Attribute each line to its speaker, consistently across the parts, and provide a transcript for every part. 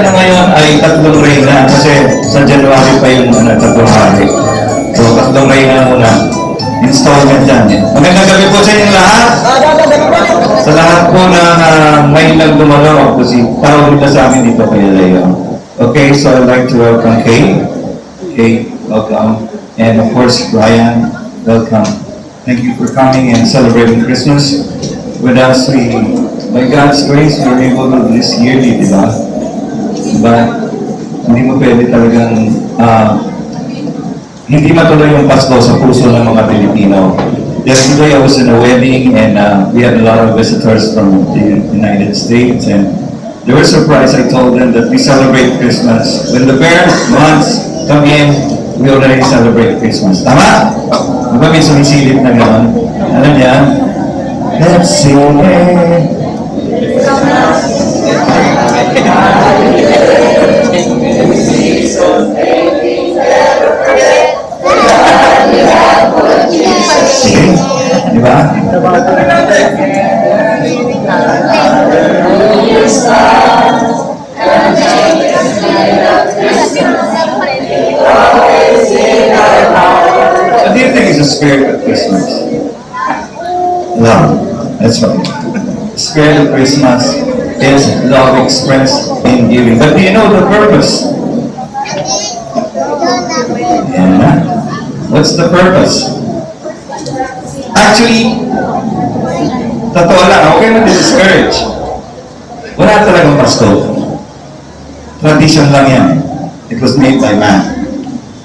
Speaker 1: nyo ngayon ay tatlong reyna kasi sa January pa yung tatlong hari. So, tatlong reyna muna. Installment yan. Magandang gabi po sa inyong lahat. Sa lahat po na may nagdumalaw ako si tawag nila sa amin dito kay Leo. Okay, so I'd like to welcome Kay. Kay, welcome. And of course, Brian, welcome. Thank you for coming and celebrating Christmas with us. By God's grace, we were able to do this yearly, di ba? But hindi mo pwede talagang hindi matuloy yung Pasko sa puso ng mga Pilipino. Yesterday, I was in a wedding and we had a lot of visitors from the United States and they were surprised. I told them that we celebrate Christmas. When the parents, months come in, we already celebrate Christmas. Tama? Diba may sumisilip na gano'n? Alam niya? Let's sing it. Sige, di ba? What do you think is the spirit of Christmas? Love. That's right. The spirit of Christmas is love expressed in giving. But do you know the purpose? Yeah. What's the purpose? Actually, totoo lang, okay na discourage. Wala talagang Pasko. Tradition lang yan. It was made by man.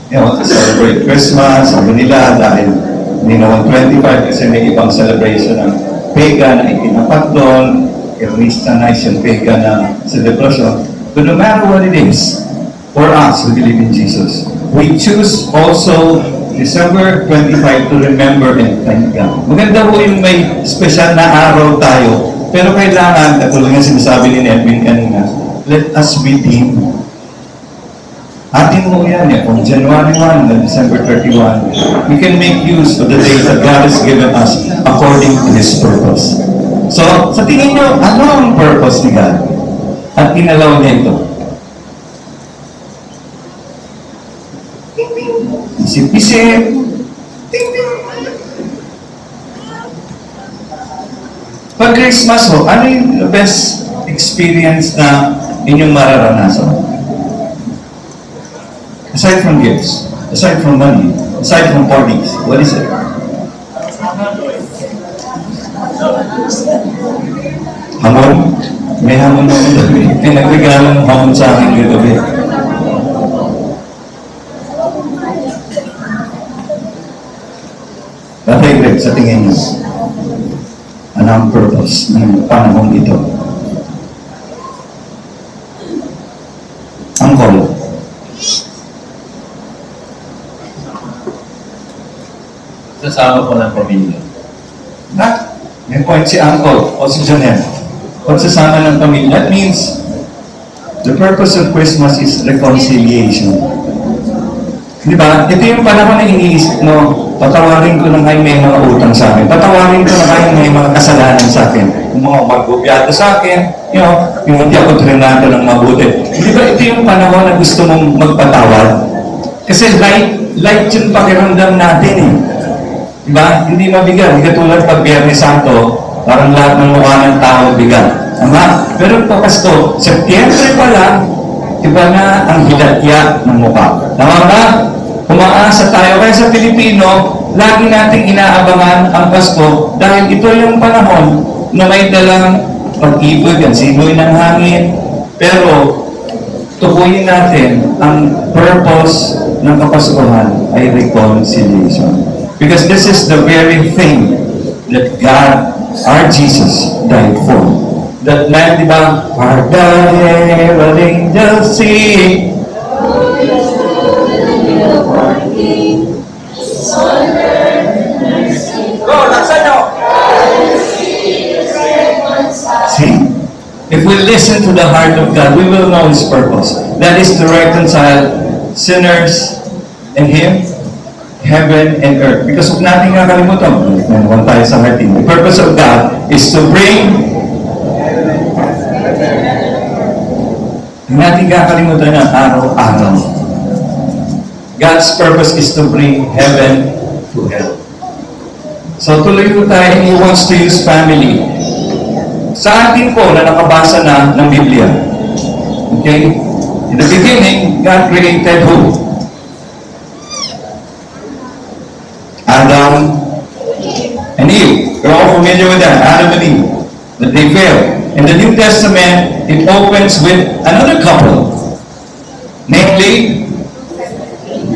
Speaker 1: You know, to celebrate Christmas, sabi nila, dahil hindi naman 25 kasi may ibang celebration ng pagan na itinapat doon, i-Christianize yung pagan na celebration. But no matter what it is, for us who believe in Jesus, we choose also December 25 to remember and thank God. Maganda po yung may special na araw tayo, pero kailangan, katulad nga sinasabi ni Edwin kanina, let us redeem. Atin mo yan, from January 1 to December 31, we can make use of the days that God has given us according to His purpose. So, sa tingin nyo, ano ang purpose ni God? At inalaw niya ito. Isip-isip. Pag Christmas ho, ano yung best experience na inyong mararanasan? Aside from gifts, aside from money, aside from parties, what is it? Hamon? May hamon mo gabi. May nagregalo ng hamon sa akin gabi. Tatay Greg, sa tingin niyo, ano ang purpose ng panahon ito? Ang call.
Speaker 2: Sasama ko ng pamilya.
Speaker 1: May point si Uncle o si Janelle. Pagsasama ng pamilya, that means the purpose of Christmas is reconciliation. Di ba? Ito yung panahon na iniisip mo, patawarin ko na kayo may mga utang sa akin. Patawarin ko na kayo may mga kasalanan sa akin. Yung mga magbubyado sa akin, yung hindi ako trinado ng mabuti. Di ba ito yung panahon na gusto mong magpatawad? Kasi light yung pakiramdam natin eh. Diba? Hindi mabigat. Hindi katulad pag Biyernes Santo, parang lahat ng mukha ng tao bigat. Tama? Pero pag Pasko, Setyembre pa lang, iba na ang hilatya ng mukha. Tama ba? Umaasa tayo. Kaya sa Pilipino, lagi nating inaabangan ang Pasko dahil ito yung panahon na may dalang pag-ibig, ang simoy ng hangin. Pero, tukuyin natin ang purpose ng Kapaskuhan ay reconciliation. Because this is the very thing that God, our Jesus, died for. That man, di ba? Our God, angels sing. See? If we listen to the heart of God, we will know His purpose. That is to reconcile sinners and Him, heaven and earth. Because huwag natin kakalimutan, naman tayo sa heart. The purpose of God is to bring Hindi natin kakalimutan na araw-araw. God's purpose is to bring heaven to hell. So tuloy po tayo, He wants to use family. Sa atin po na nakabasa na ng Biblia. Okay? In the beginning, God created who? Adam and Eve. We're all familiar with that. Adam and Eve. But they failed. In the New Testament, it opens with another couple. Namely,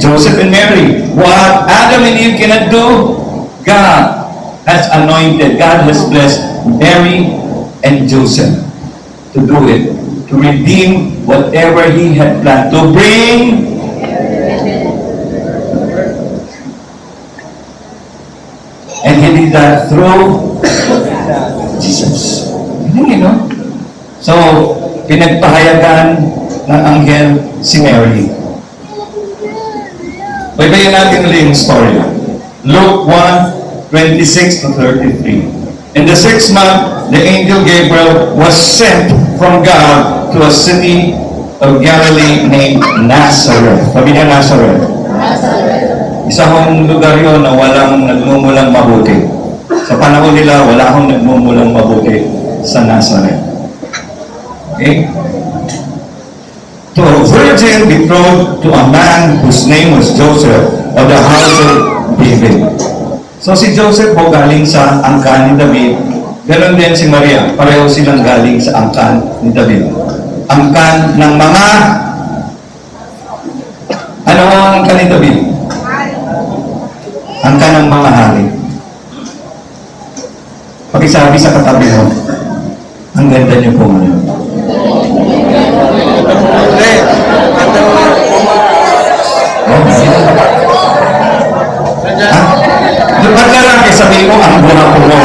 Speaker 1: Joseph and Mary. What Adam and Eve cannot do, God has anointed, God has blessed Mary and Joseph to do it, to redeem whatever He had planned, to bring and He did that through Jesus. Hindi, no? So, pinagpahayagan ng anghel si Mary. Pwede natin ulit yung story. Luke 1:26 to 33. In the 6th month, the angel Gabriel was sent from God to a city of Galilee named Nazareth. Sabi niya Nazareth. Isa hong lugar yun na walang nagmumulang mabuti. Sa panahon nila, wala akong nagmumulang mabuti sa Nazareth. Okay? To a virgin betrothed to a man whose name was Joseph of the house of David. So si Joseph po galing sa angkan ni David. Ganon din si Maria. Pareho silang galing sa angkan ni David. Angkan ng mga... Ano ang angkan ni David? Angkan ng mga hari. Pakisabi sa katabi mo, ang ganda niyo po ngayon. Ba't ka lang sabihin mo, ang guna po mo